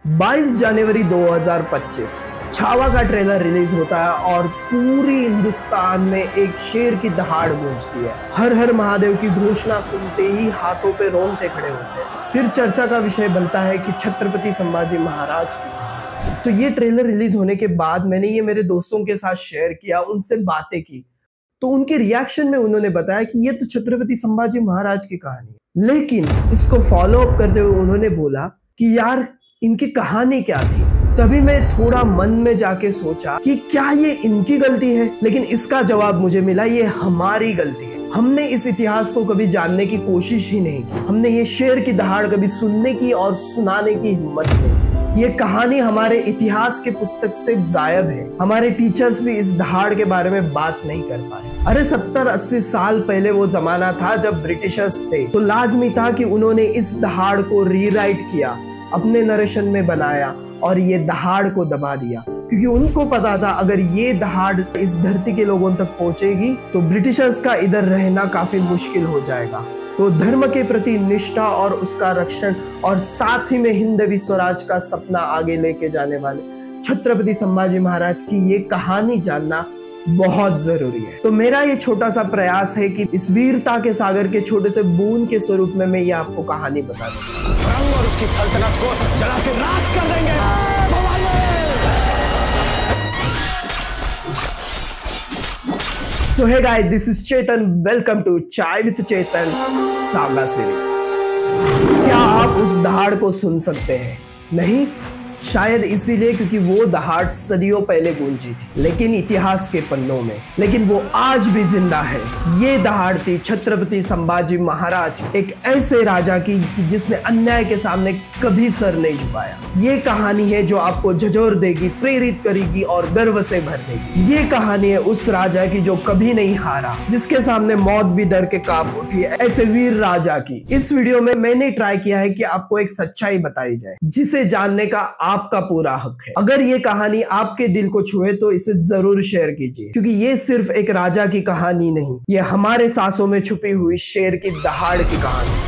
22 जनवरी 2025 छावा का trailer release होता है और पूरी हिंदुस्तान में एक शेर की दहाड़ गूंजती है। हर हर महादेव की घोषणा सुनते ही हाथों पे रोंगटे खड़े होते हैं। फिर चर्चा का विषय बनता है कि छत्रपति संभाजी महाराज की। तो ये ट्रेलर रिलीज होने के बाद मैंने ये मेरे दोस्तों के साथ शेयर किया, उनसे बातें की, तो उनके रिएक्शन में उन्होंने बताया कि ये तो छत्रपति संभाजी महाराज की कहानी है। लेकिन इसको फॉलो अप करते हुए उन्होंने बोला कि यार इनकी कहानी क्या थी। तभी मैं थोड़ा मन में जाके सोचा कि क्या ये इनकी गलती है, लेकिन इसका जवाब मुझे मिला ये हमारी गलती है। हमने इस इतिहास को कभी जानने की कोशिश ही नहीं की। हमने ये शेर की दहाड़ कभी सुनने की और सुनाने की हिम्मत नहीं। ये कहानी हमारे इतिहास के पुस्तक से गायब है। हमारे टीचर्स भी इस दहाड़ के बारे में बात नहीं कर पाए। अरे 70-80 साल पहले वो जमाना था जब ब्रिटिशर्स थे, तो लाजमी था कि उन्होंने इस दहाड़ को रीराइट किया, अपने नरेशन में बनाया और ये दहाड़ को दबा दिया, क्योंकि उनको पता था अगर ये दहाड़ इस धरती के लोगों तक पहुंचेगी तो ब्रिटिशर्स का इधर रहना काफी मुश्किल हो जाएगा। तो धर्म के प्रति निष्ठा और उसका रक्षण और साथ ही में हिंदवी स्वराज का सपना आगे लेके जाने वाले छत्रपति संभाजी महाराज की ये कहानी जानना बहुत जरूरी है। तो मेरा ये छोटा सा प्रयास है कि इस वीरता के सागर के छोटे से बूंद के स्वरूप में मैं ये आपको कहानी बता दूंगा। रंग और उसकी सल्तनत को जला के राख कर देंगे। So hey guys, this is Chetan. Welcome to चाय विद चेतन सागा सीरीज। क्या आप उस दहाड़ को सुन सकते हैं? नहीं, शायद इसीलिए क्योंकि वो दहाड़ सदियों पहले गूंजी थी, लेकिन इतिहास के पन्नों में। लेकिन वो आज भी जिंदा है। ये दहाड़ थी छत्रपति संभाजी महाराज, एक ऐसे राजा की जिसने अन्याय के सामने कभी सर नहीं झुकाया। ये कहानी है जो आपको झंझोर देगी, प्रेरित करेगी और गर्व से भर देगी। ये कहानी है उस राजा की जो कभी नहीं हारा, जिसके सामने मौत भी डर के कांप उठी, ऐसे वीर राजा की। इस वीडियो में मैंने ट्राई किया है कि आपको एक सच्चाई बताई जाए, जिसे जानने का आपका पूरा हक है। अगर ये कहानी आपके दिल को छुए तो इसे जरूर शेयर कीजिए, क्योंकि ये सिर्फ एक राजा की कहानी नहीं, ये हमारे सांसों में छुपी हुई शेर की दहाड़ की कहानी।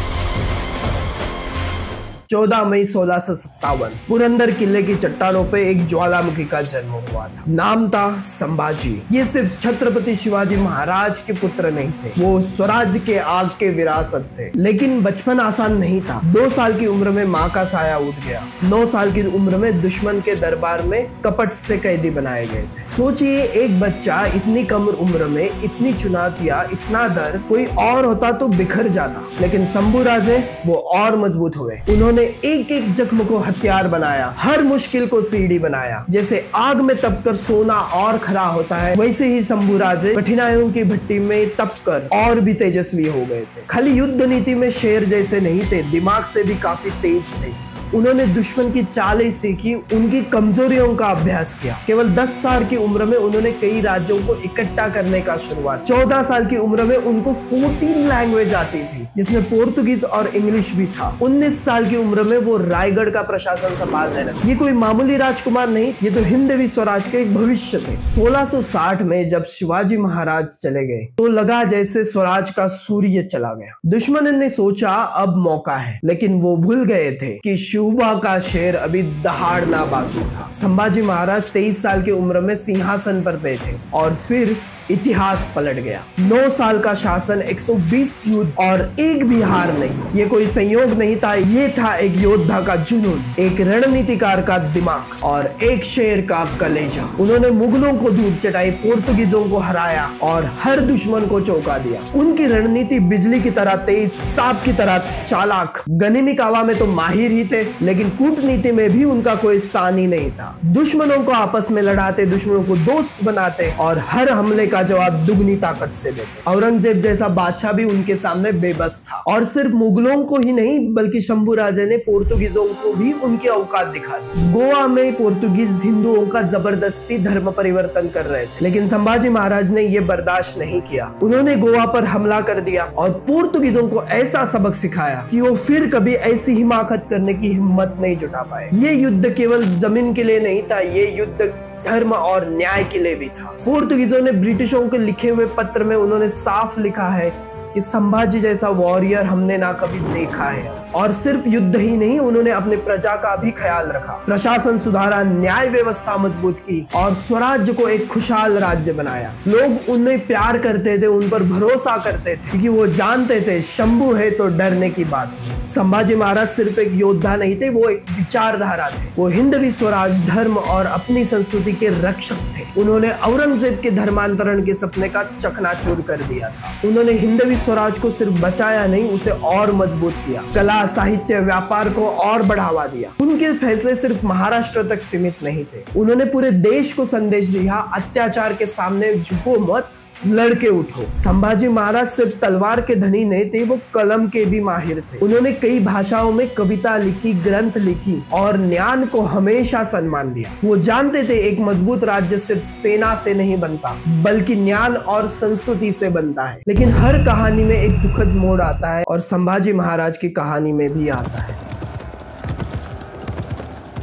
14 मई 1657 पुरंदर किले की चट्टानों पे एक ज्वालामुखी का जन्म हुआ था। नाम था संभाजी। ये सिर्फ छत्रपति शिवाजी महाराज के पुत्र नहीं थे, वो स्वराज के आग के विरासत थे। लेकिन बचपन आसान नहीं था। 2 साल की उम्र में माँ का साया उठ गया। 9 साल की उम्र में दुश्मन के दरबार में कपट से कैदी बनाए गए थे। सोचिए, एक बच्चा इतनी कम उम्र में इतनी चुनौतियां, इतना डर, कोई और होता तो बिखर जाता। लेकिन शंभू राजे वो और मजबूत हुए। उन्होंने एक एक जख्म को हथियार बनाया, हर मुश्किल को सीढ़ी बनाया। जैसे आग में तपकर सोना और खरा होता है, वैसे ही शंभू राजे कठिनाइयों की भट्टी में तपकर और भी तेजस्वी हो गए थे। खाली युद्ध नीति में शेर जैसे नहीं थे, दिमाग से भी काफी तेज थे। उन्होंने दुश्मन की चालें सीखी, उनकी कमजोरियों का अभ्यास किया। केवल 10 साल की उम्र में उन्होंने कई राज्यों को इकट्ठा करने का शुरुआत। 14 साल की उम्र में उनको 14 लैंग्वेज आती थी, जिसमें पोर्तुगीज और इंग्लिश भी था। 19 साल की उम्र में वो रायगढ़ का प्रशासन संभालने लगे। ये कोई मामूली राजकुमार नहीं, ये तो हिंदवी स्वराज के एक भविष्य थे। 1660 में जब शिवाजी महाराज चले गए तो लगा जैसे स्वराज का सूर्य चला गया। दुश्मन ने सोचा अब मौका है, लेकिन वो भूल गए थे कि शिवबा का शेर अभी दहाड़ना बाकी था। संभाजी महाराज 23 साल की उम्र में सिंहासन पर बैठे और फिर इतिहास पलट गया। 9 साल का शासन, 120 युद्ध और एक भी हार नहीं। ये कोई संयोग नहीं था, ये था एक योद्धा का जुनून, एक रणनीतिकार का दिमाग और एक शेर का कलेजा। उन्होंने मुगलों को धूप चटाई, पोर्तुगीजों को हराया और हर दुश्मन को चौंका दिया। उनकी रणनीति बिजली की तरह तेज, सांप की तरह चालाक। गनिमी कावा में तो माहिर ही थे, लेकिन कूटनीति में भी उनका कोई सानी नहीं था। दुश्मनों को आपस में लड़ाते, दुश्मनों को दोस्त बनाते और हर हमले का जवाब दुगनी ताकत से देते। औरंगजेब जैसा बादशाह भी उनके सामने बेबस था। और सिर्फ मुगलों को ही नहीं, बल्कि शंभू राजे ने पोर्तुगीजों को भी उनकी औकात दिखा दी। गोवा में पोर्तुगीज हिंदुओं का जबरदस्ती धर्म परिवर्तन कर रहे थे, लेकिन संभाजी महाराज ने यह बर्दाश्त नहीं किया। उन्होंने गोवा पर हमला कर दिया और पोर्तुगीजों को ऐसा सबक सिखाया कि वो फिर कभी ऐसी हिमाकत करने की हिम्मत नहीं जुटा पाए। ये युद्ध केवल जमीन के लिए नहीं था, ये युद्ध धर्म और न्याय के लिए भी था। पोर्तुगीजों ने ब्रिटिशों के लिखे हुए पत्र में उन्होंने साफ लिखा है कि संभाजी जैसा वॉरियर हमने ना कभी देखा है। और सिर्फ युद्ध ही नहीं, उन्होंने अपने प्रजा का भी ख्याल रखा। प्रशासन सुधारा, न्याय व्यवस्था मजबूत की और स्वराज्य को एक खुशहाल राज्य बनाया। लोग उन्हें प्यार करते थे, उन पर भरोसा करते थे, क्योंकि वो जानते थे शंभू है तो डरने की बात नहीं। संभाजी महाराज सिर्फ एक योद्धा नहीं थे, वो एक विचारधारा थे। वो हिंदवी स्वराज, धर्म और अपनी संस्कृति के रक्षक थे। उन्होंने औरंगजेब के धर्मांतरण के सपने का चकनाचूर कर दिया था। उन्होंने हिंदवी स्वराज को सिर्फ बचाया नहीं, उसे और मजबूत किया। कला, साहित्य, व्यापार को और बढ़ावा दिया। उनके फैसले सिर्फ महाराष्ट्र तक सीमित नहीं थे, उन्होंने पूरे देश को संदेश दिया, अत्याचार के सामने झुको मत, लड़के उठो। संभाजी महाराज सिर्फ तलवार के धनी नहीं थे, वो कलम के भी माहिर थे। उन्होंने कई भाषाओं में कविता लिखी, ग्रंथ लिखी और ज्ञान को हमेशा सम्मान दिया। वो जानते थे एक मजबूत राज्य सिर्फ सेना से नहीं बनता, बल्कि ज्ञान और संस्कृति से बनता है। लेकिन हर कहानी में एक दुखद मोड़ आता है और संभाजी महाराज की कहानी में भी आता है।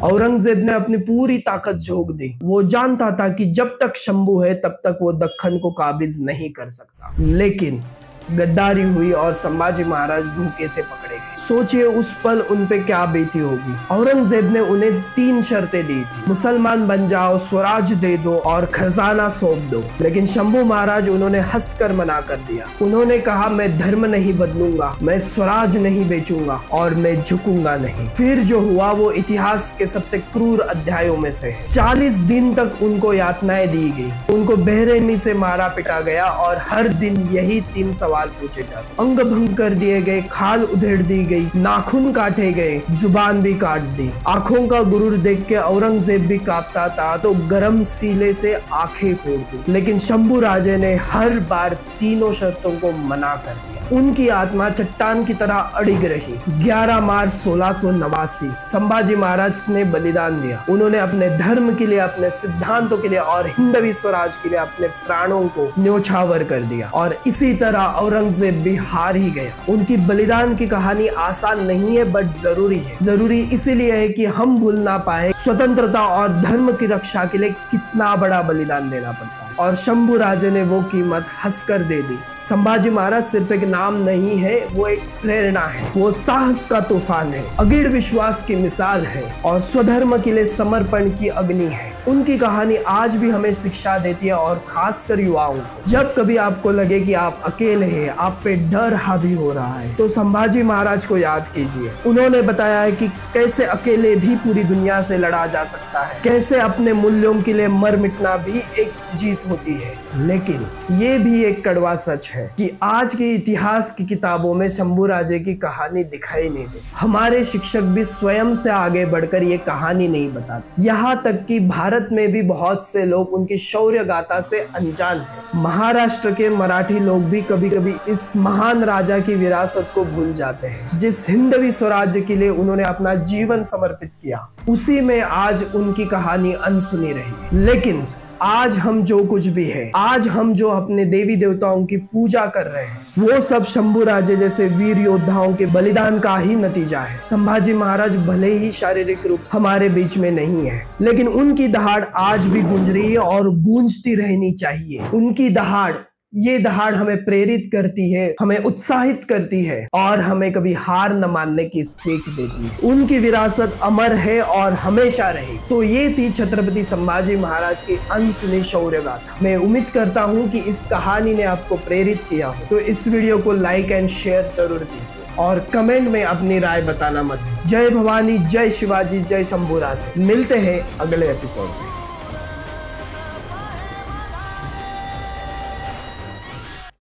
औरंगजेब ने अपनी पूरी ताकत झोंक दी। वो जानता था कि जब तक शंभू है तब तक वो दक्खन को काबिज नहीं कर सकता। लेकिन गद्दारी हुई और संभाजी महाराज भूखे से पकड़े गए। सोचिए उस पल उन पे क्या बीती होगी। औरंगजेब ने उन्हें 3 शर्तें दी थी, मुसलमान बन जाओ, स्वराज दे दो और खजाना सौंप दो। लेकिन शंभू महाराज उन्होंने हंसकर मना कर दिया। उन्होंने कहा, मैं धर्म नहीं बदलूंगा, मैं स्वराज नहीं बेचूंगा और मैं झुकूंगा नहीं। फिर जो हुआ वो इतिहास के सबसे क्रूर अध्यायों में से है। 40 दिन तक उनको यातनाएं दी गई, उनको बेरहमी से मारा पिटा गया और हर दिन यही 3 सवाल पूछे जाते। अंग भंग कर दिए गए, खाल उधेड़ दी गई, नाखून काटे गए, जुबान भी काट दी। आंखों का गुरूर देख के औरंगजेब भी कांपता था तो गरम सीले से आंखें फोड़ दी। लेकिन शंभू राजे ने हर बार तीनों शर्तों को मना कर दिया। उनकी आत्मा चट्टान की तरह अड़िग रही। 11 मार्च 1689 संभाजी महाराज ने बलिदान दिया। उन्होंने अपने धर्म के लिए, अपने सिद्धांतों के लिए और हिंदवी स्वराज के लिए अपने प्राणों को न्योछावर कर दिया। और इसी तरह औरंगजेब भी हार ही गया। उनकी बलिदान की कहानी आसान नहीं है, बट जरूरी है। जरूरी इसीलिए है कि हम भूल ना पाए स्वतंत्रता और धर्म की रक्षा के लिए कितना बड़ा बलिदान देना पड़ता है। और शंभू राजे ने वो कीमत हंसकर दे दी। संभाजी महाराज सिर्फ एक नाम नहीं है, वो एक प्रेरणा है। वो साहस का तूफान है, अगिड़ विश्वास की मिसाल है और स्वधर्म के लिए समर्पण की अग्नि है। उनकी कहानी आज भी हमें शिक्षा देती है और खासकर युवाओं को। जब कभी आपको लगे कि आप अकेले हैं, आप पे डर हावी हो रहा है, तो संभाजी महाराज को याद कीजिए। उन्होंने बताया है कि कैसे अकेले भी पूरी दुनिया से लड़ा जा सकता है, कैसे अपने मूल्यों के लिए मर मिटना भी एक जीत होती है। लेकिन ये भी एक कड़वा सच है कि आज के इतिहास की किताबों में शंभू राजे की कहानी दिखाई नहीं देती। हमारे शिक्षक भी स्वयं से आगे बढ़कर ये कहानी नहीं बताते। यहाँ तक कि भारत में भी बहुत से लोग उनकी शौर्य गाथा से अनजान हैं। महाराष्ट्र के मराठी लोग भी कभी कभी इस महान राजा की विरासत को भूल जाते हैं, जिस हिंदवी स्वराज्य के लिए उन्होंने अपना जीवन समर्पित किया। उसी में आज उनकी कहानी अनसुनी रही। लेकिन आज हम जो कुछ भी है, आज हम जो अपने देवी देवताओं की पूजा कर रहे हैं, वो सब शंभू राजे जैसे वीर योद्धाओं के बलिदान का ही नतीजा है। संभाजी महाराज भले ही शारीरिक रूप से हमारे बीच में नहीं है, लेकिन उनकी दहाड़ आज भी गूंज रही है और गूंजती रहनी चाहिए। उनकी दहाड़, ये दहाड़ हमें प्रेरित करती है, हमें उत्साहित करती है और हमें कभी हार न मानने की सीख देती है। उनकी विरासत अमर है और हमेशा रहे। तो ये थी छत्रपति संभाजी महाराज की अनसुनी शौर्य गाथा। मैं उम्मीद करता हूँ कि इस कहानी ने आपको प्रेरित किया हो। तो इस वीडियो को लाइक एंड शेयर जरूर कीजिए और कमेंट में अपनी राय बताना मत। जय भवानी, जय शिवाजी, जय शंभू राजे। मिलते हैं अगले एपिसोड में।